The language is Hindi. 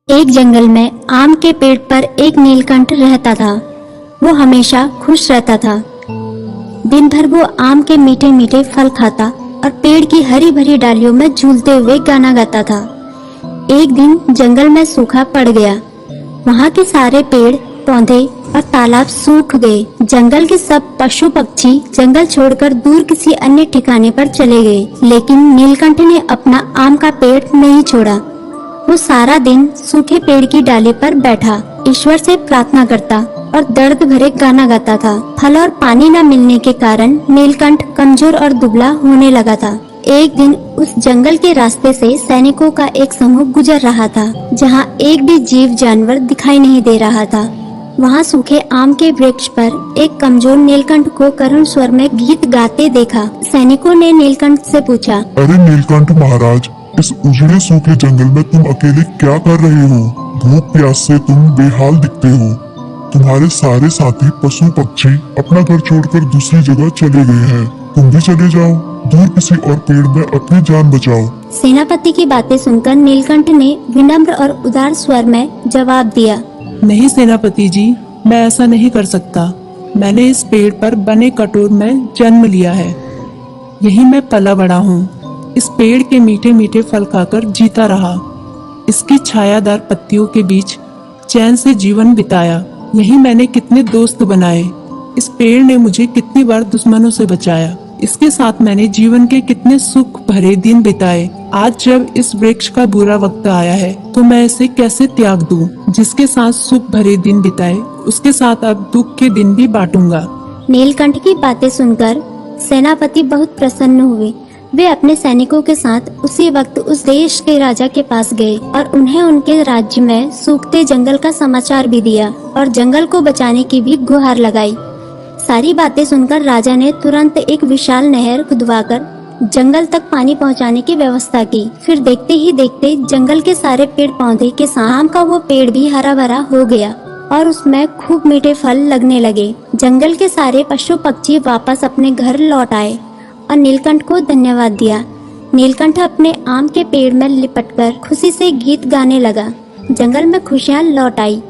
एक जंगल में आम के पेड़ पर एक नीलकंठ रहता था। वो हमेशा खुश रहता था। दिन भर वो आम के मीठे मीठे फल खाता और पेड़ की हरी भरी डालियों में झूलते हुए गाना गाता था। एक दिन जंगल में सूखा पड़ गया। वहाँ के सारे पेड़ पौधे और तालाब सूख गए। जंगल के सब पशु पक्षी जंगल छोड़कर दूर किसी अन्य ठिकाने पर चले गए, लेकिन नीलकंठ ने अपना आम का पेड़ नहीं छोड़ा। वो सारा दिन सूखे पेड़ की डाली पर बैठा ईश्वर से प्रार्थना करता और दर्द भरे गाना गाता था। फल और पानी न मिलने के कारण नीलकंठ कमजोर और दुबला होने लगा था। एक दिन उस जंगल के रास्ते से सैनिकों का एक समूह गुजर रहा था, जहाँ एक भी जीव जानवर दिखाई नहीं दे रहा था। वहाँ सूखे आम के वृक्ष पर एक कमजोर नीलकंठ को करुण स्वर में गीत गाते देखा। सैनिकों ने नीलकंठ से पूछा, अरे नीलकंठ महाराज, इस उजड़े सूखे जंगल में तुम अकेले क्या कर रहे हो? भूख प्यास से तुम बेहाल दिखते हो। तुम्हारे सारे साथी पशु पक्षी अपना घर छोड़कर दूसरी जगह चले गए हैं। तुम भी चले जाओ, दूर किसी और पेड़ में अपनी जान बचाओ। सेनापति की बातें सुनकर नीलकंठ ने विनम्र और उदार स्वर में जवाब दिया, नहीं सेनापति जी, मैं ऐसा नहीं कर सकता। मैंने इस पेड़ पर बने कटोर में जन्म लिया है। यही मैं पला बड़ा हूँ। इस पेड़ के मीठे मीठे फल खाकर जीता रहा। इसकी छायादार पत्तियों के बीच चैन से जीवन बिताया। यही मैंने कितने दोस्त बनाए। इस पेड़ ने मुझे कितनी बार दुश्मनों से बचाया। इसके साथ मैंने जीवन के कितने सुख भरे दिन बिताए। आज जब इस वृक्ष का बुरा वक्त आया है तो मैं इसे कैसे त्याग दूं? जिसके साथ सुख भरे दिन बिताए उसके साथ अब दुख के दिन भी बांटूंगा। नीलकंठ की बातें सुनकर सेनापति बहुत प्रसन्न हुए। वे अपने सैनिकों के साथ उसी वक्त उस देश के राजा के पास गए और उन्हें उनके राज्य में सूखते जंगल का समाचार भी दिया और जंगल को बचाने की भी गुहार लगाई। सारी बातें सुनकर राजा ने तुरंत एक विशाल नहर खुदवाकर जंगल तक पानी पहुंचाने की व्यवस्था की। फिर देखते ही देखते जंगल के सारे पेड़ पौधे के साथ आम का वो पेड़ भी हरा भरा हो गया और उसमें खूब मीठे फल लगने लगे। जंगल के सारे पशु पक्षी वापस अपने घर लौट आए और नीलकंठ को धन्यवाद दिया। नीलकंठ अपने आम के पेड़ में लिपटकर खुशी से गीत गाने लगा। जंगल में खुशियाँ लौट आई।